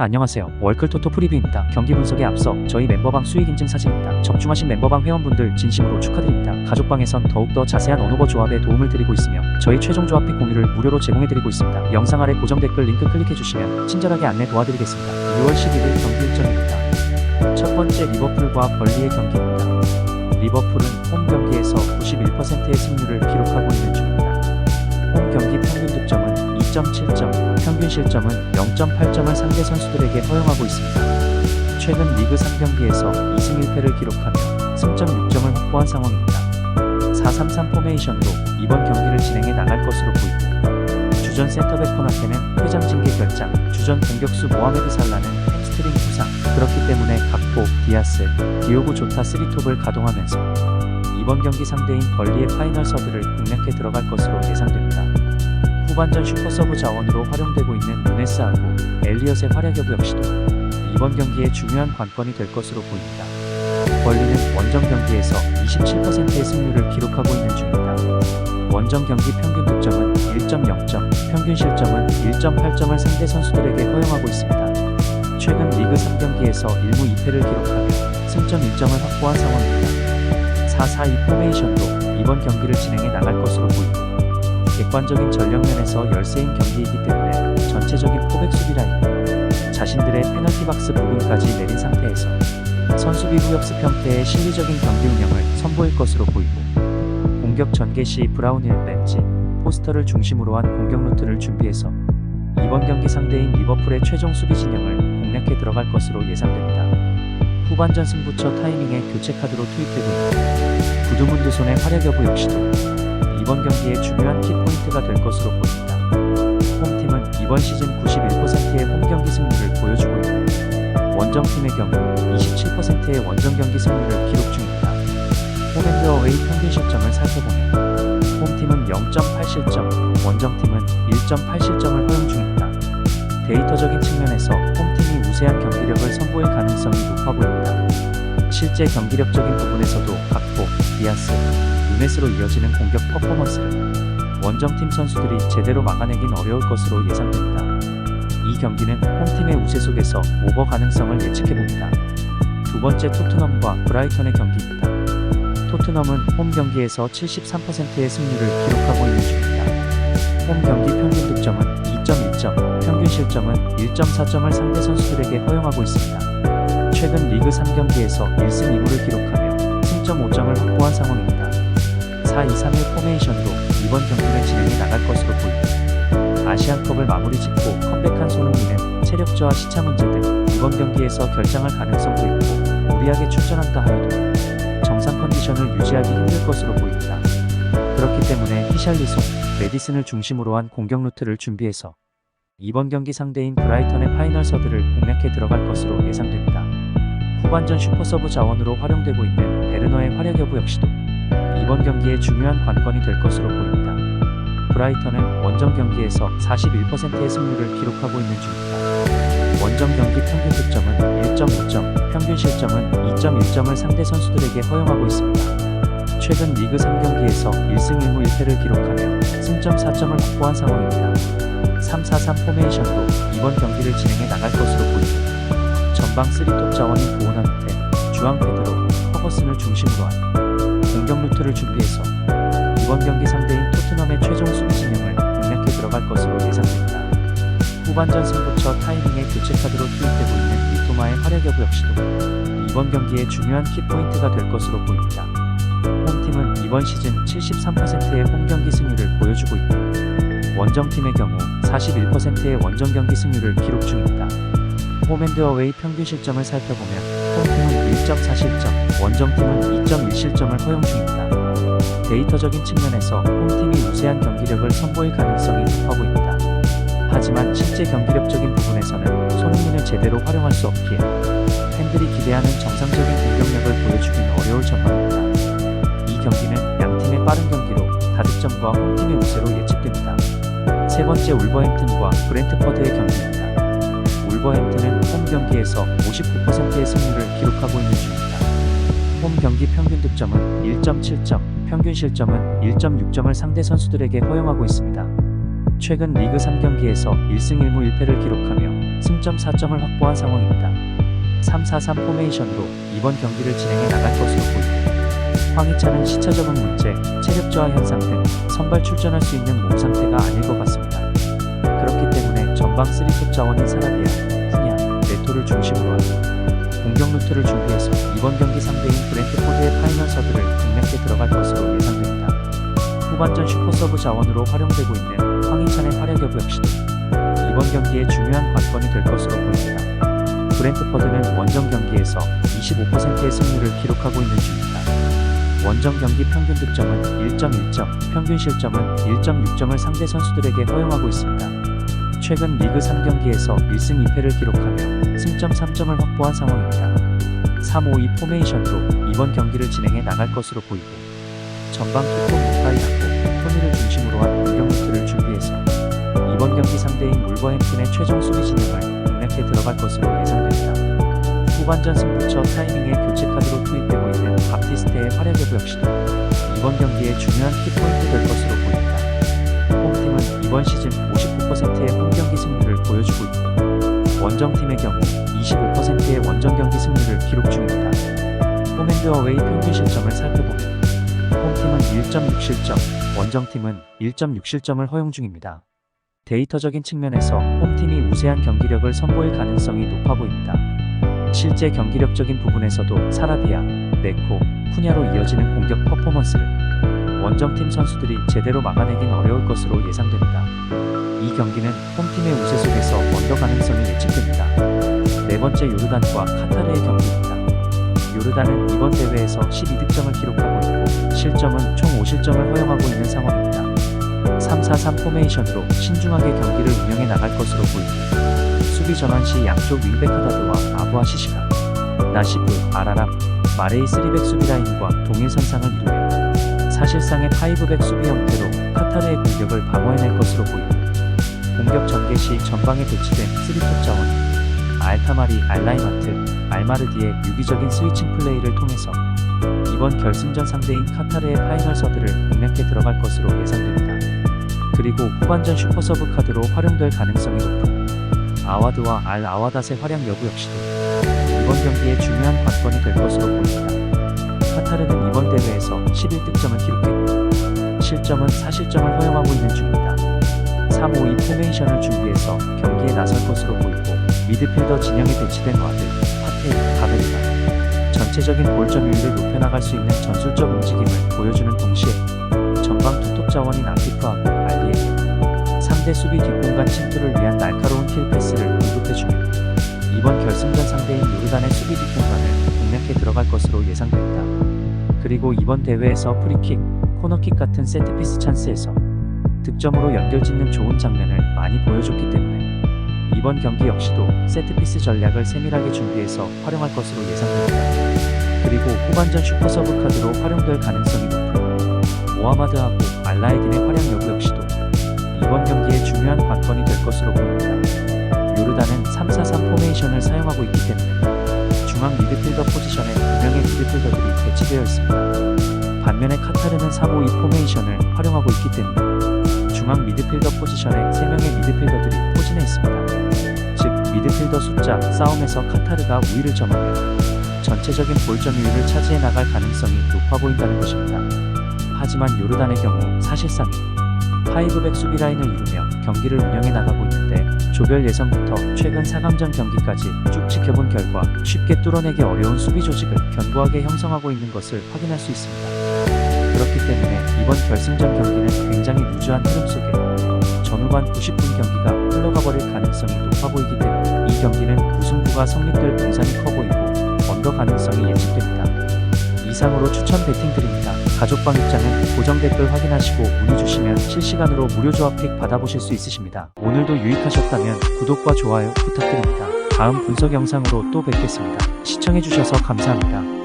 안녕하세요. 월클 토토 프리뷰입니다. 경기 분석에 앞서 저희 멤버방 수익 인증 사진입니다. 적중하신 멤버방 회원분들 진심으로 축하드립니다. 가족방에선 더욱더 자세한 언오버 조합에 도움을 드리고 있으며 저희 최종 조합 픽 공유를 무료로 제공해드리고 있습니다. 영상 아래 고정 댓글 링크 클릭해주시면 친절하게 안내 도와드리겠습니다. 6월 11일 경기 일정입니다. 첫 번째 리버풀과 벌리의 경기입니다. 리버풀은 홈 경기에서 91%의 승률을 기록하고 있는 중입니다. 홈 경기 평균 득점은 2.7점, 평균 실점은 0.8점을 상대 선수들에게 허용하고 있습니다. 최근 리그 3경기에서 2승 1패를 기록하며 승점 6점을 확보한 상황입니다. 4-3-3 포메이션으로 이번 경기를 진행해 나갈 것으로 보이고 주전 센터백 코나테는 퇴장 징계 결장, 주전 공격수 모하메드 살라는 햄스트링 부상, 그렇기 때문에 각포, 디아스, 디오고 조타 3톱을 가동하면서 이번 경기 상대인 벌리의 파이널 서드를 공략해 들어갈 것으로 예상됩니다. 후반전 슈퍼서브 자원으로 활용되고 있는 누네스하고 엘리엇의 활약 여부 역시도 이번 경기에 중요한 관건이 될 것으로 보입니다. 벌리는 원정 경기에서 27%의 승률을 기록하고 있는 중입니다. 원정 경기 평균 득점은 1.0점, 평균 실점은 1.8점을 상대 선수들에게 허용하고 있습니다. 최근 리그 3경기에서 1무 2패를 기록하며 승점 1점을 확보한 상황입니다. 4-4-2 포메이션으로 이번 경기를 진행해 나갈 것으로 보이고 객관적인 전력면에서 열세인 경기이기 때문에 전체적인 포백 수비 라인은 자신들의 페널티 박스 부분까지 내린 상태에서 선수비 후역습 형태의 실리적인 경기 운영을 선보일 것으로 보이고 공격 전개 시 브라운 1벤치, 포스터를 중심으로 한 공격 루트를 준비해서 이번 경기 상대인 리버풀의 최종 수비 진영을 공략해 들어갈 것으로 예상됩니다. 후반전 승부처 타이밍에 교체 카드로 투입되고 있는 구두문드손의 활약 여부 역시도 이번 경기의 중요한 키포인트가 될 것으로 보입니다. 홈팀은 이번 시즌 91%의 홈경기 승률을 보여주고 있고 원정팀의 경우 27%의 원정 경기 승률을 기록 중입니다. 홈앤드 어웨이 평균 실점을 살펴보면 홈팀은 0.8실점, 원정팀은 1.8실점을 허용 중입니다. 데이터적인 측면에서 홈팀이 우세한 경기력을 선보일 가능성이 높아 보입니다. 실제 경기력적인 부분에서도 각포, 디아스, 누네스로 이어지는 공격 퍼포먼스를 원정팀 선수들이 제대로 막아내긴 어려울 것으로 예상됩니다. 이 경기는 홈팀의 우세 속에서 오버 가능성을 예측해봅니다. 두 번째 토트넘과 브라이턴의 경기입니다. 토트넘은 홈 경기에서 73%의 승률을 기록하고 있는 중입니다. 홈 경기 평균 득점은 2.1점, 평균 실점은 1.4점을 상대 선수들에게 허용하고 있습니다. 최근 리그 3경기에서 1승 2무를 기록하며 승점 5점을 확보한 상황입니다. 4-2-3-1 포메이션으로 이번 경기를 진행해 나갈 것으로 보이고 아시안컵을 마무리 짓고 컴백한 손흥민은 체력 저하 시차 문제 등 이번 경기에서 결장할 가능성도 있고 무리하게 출전한다 하여도 정상 컨디션을 유지하기 힘들 것으로 보입니다. 그렇기 때문에 히샬리송, 메디슨을 중심으로 한 공격 루트를 준비해서 이번 경기 상대인 브라이턴의 파이널 서드를 공략해 들어갈 것으로 예상됩니다. 후반전 슈퍼서브 자원으로 활용되고 있는 베르너의 활약 여부 역시도 이번 경기에 중요한 관건이 될 것으로 보입니다. 브라이턴은 원정 경기에서 41%의 승률을 기록하고 있는 중입니다. 원정 경기 평균 득점은 1.5점, 평균 실점은 2.1점을 상대 선수들에게 허용하고 있습니다. 최근 리그 3경기에서 1승 1무 1패를 기록하며 승점 4점을 확보한 상황입니다. 3-4-3 포메이션으로 이번 경기를 진행해 나갈 것으로 보이고 전방 3톱 자원인 보우나무테, 주앙 페드로, 허버슨을 중심으로 한 공격 루트를 준비해서 이번 경기 상대인 토트넘의 최종 수비 진영을 공략해 들어갈 것으로 예상됩니다. 후반전 승부처 타이밍에 교체 카드로 투입되고 있는 미토마의 활약 여부 역시도 이번 경기의 중요한 키포인트가 될 것으로 보입니다. 홈팀은 이번 시즌 73%의 홈경기 승률을 보여주고 있고 원정팀의 경우 41%의 원정 경기 승률을 기록 중입니다. 홈앤드 어웨이 평균 실점을 살펴보면 홈팀은 1.4실점, 원정팀은 2.1실점을 허용 중입니다. 데이터적인 측면에서 홈팀이 우세한 경기력을 선보일 가능성이 높아 보입니다. 하지만 실제 경기력적인 부분에서는 손흥민을 제대로 활용할 수 없기에 팬들이 기대하는 정상적인 공격력을 보여주긴 어려울 전망입니다. 이 경기는 양팀의 빠른 경기로 다득점과 홈팀의 우세로 예측됩니다. 세 번째 울버햄튼과 브렌트퍼드의 경기입니다. 울버햄튼은 홈 경기에서 59%의 승률을 기록하고 있는 중입니다. 홈 경기 평균 득점은 1.7점, 평균 실점은 1.6점을 상대 선수들에게 허용하고 있습니다. 최근 리그 3경기에서 1승 1무 1패를 기록하며 승점 4점을 확보한 상황입니다. 3-4-3 포메이션으로 이번 경기를 진행해 나갈 것으로 보입니다. 황희찬은 시차 적응 문제, 체력 저하 현상 등 선발 출전할 수 있는 몸 상태가 아닐 것 같습니다. 그렇기 때문에 전방 3톱 자원인 사라비아, 푸냐, 네토를 중심으로 하고 공격 루트를 준비해서 이번 경기 상대인 브랜트포드의 파이널 서드를 공략해 들어갈 것으로 예상됩니다. 후반전 슈퍼서브 자원으로 활용되고 있는 황희찬의 활약 여부 역시도 이번 경기에 중요한 관건이 될 것으로 보입니다. 브랜트퍼드는 원정 경기에서 25%의 승률을 기록하고 있는 중입니다. 원정 경기 평균 득점은 1.1점, 평균 실점은 1.6점을 상대 선수들에게 허용하고 있습니다. 최근 리그 3경기에서 1승 2패를 기록하며 승점 3점을 확보한 상황입니다. 3-5-2 포메이션으로 이번 경기를 진행해 나갈 것으로 보이고 전방 투톱 무파이하고 토니를 중심으로 한 공격 루트를 준비해서 이번 경기 상대인 울버햄튼의 최종 수비 진영을 공략해 들어갈 것으로 예상됩니다. 후반전 승부처 타이밍에 교체 카드로 투입되고 있는 바티스테의 활약 여부 역시도 이번 경기에 중요한 키포인트 될 것으로 보입니다. 홈팀은 이번 시즌 59%의 홈경기 승률을 보여주고 있고 원정팀의 경우 25%의 원정 경기 승률을 기록 중입니다. 홈앤드어웨이 평균 실점을 살펴보면 홈팀은 1.6실점, 원정팀은 1.6실점을 허용 중입니다. 데이터적인 측면에서 홈팀이 우세한 경기력을 선보일 가능성이 높아 보입니다. 실제 경기력적인 부분에서도 사라비아, 네코, 푸냐로 이어지는 공격 퍼포먼스를 원정팀 선수들이 제대로 막아내긴 어려울 것으로 예상됩니다. 이 경기는 홈팀의 우세 속에서 원더 가능성이 예측됩니다. 네 번째 요르단과 카타르의 경기입니다. 요르단은 이번 대회에서 12득점을 기록하고 있고 실점은 총 5실점을 허용하고 있는 상황입니다. 3-4-3 포메이션으로 신중하게 경기를 운영해 나갈 것으로 보입니다. 수비 전환 시 양쪽 윙백 하다드와 아부아 시시가, 나시프, 아라람, 마레이 3백 수비 라인과 동일 선상을 이루며 사실상의 5백 수비 형태로 카타르의 공격을 방어해낼 것으로 보이고 공격 전개 시 전방에 배치된 3톱 자원 알타마리, 알라이마트, 알마르디의 유기적인 스위칭 플레이를 통해서 이번 결승전 상대인 카타르의 파이널 서드를 공략해 들어갈 것으로 예상됩니다. 그리고 후반전 슈퍼서브 카드로 활용될 가능성이 높은 아와드와 알 아와닷의 활약 여부 역시도 이번 경기에 중요한 관건이 될 것으로 보입니다. 카타르는 이번 대회에서 11득점을 기록했고 실점은 4실점을 허용하고 있는 중입니다. 3-5-2 포메이션을 준비해서 경기에 나설 것으로 보이고 미드필더 진영에 배치된 와드, 파테이, 가베르가 전체적인 볼 점유율을 높여나갈 수 있는 전술적 움직임을 보여주는 동시에 전방 투톱 자원인 아키프하고 알리에게 상대 수비 뒷공간 침투를 위한 날카로운 킬 패스를 공급해주며 이번 결승전 상대인 요르단의 수비 뒷공간을 공략해 들어갈 것으로 예상됩니다. 그리고 이번 대회에서 프리킥, 코너킥 같은 세트피스 찬스에서 득점으로 연결짓는 좋은 장면을 많이 보여줬기 때문에 이번 경기 역시도 세트피스 전략을 세밀하게 준비해서 활용할 것으로 예상됩니다. 그리고 후반전 슈퍼서브 카드로 활용될 가능성이 높은 모하마드하고 알라에딘의 활약 여부 역시도 이번 경기에 중요한 관건이 될 것으로 보입니다. 요르단은 3-4-3 포메이션을 사용하고 있기 때문에 중앙 미드필더 포지션에 2명의 미드필더들이 배치되어 있습니다. 반면에 카타르는 3-5-2 포메이션을 활용하고 있기 때문에 중앙 미드필더 포지션에 3명의 미드필더들이 포진해 있습니다. 즉 미드필더 숫자 싸움에서 카타르가 우위를 점하며 전체적인 볼 점유율을 차지해 나갈 가능성이 높아 보인다는 것입니다. 하지만 요르단의 경우 사실상의 5백 수비 라인을 이루며 경기를 운영해 나가고 있는데 조별 예선부터 최근 4강전 경기까지 쭉 지켜본 결과 쉽게 뚫어내기 어려운 수비 조직을 견고하게 형성하고 있는 것을 확인할 수 있습니다. 그렇기 때문에 이번 결승전 경기는 굉장히 루즈한 흐름 속에 전후반 90분 경기가 흘러가 버릴 가능성이 높아 보이기 때문에 이 경기는 무승부가 성립될 공산이 커 보이고 언더 가능성이 예측됩니다. 이상으로 추천 배팅 드립니다. 가족방 입장은 고정 댓글 확인하시고 문의 주시면 실시간으로 무료 조합픽 받아보실 수 있으십니다. 오늘도 유익하셨다면 구독과 좋아요 부탁드립니다. 다음 분석 영상으로 또 뵙겠습니다. 시청해주셔서 감사합니다.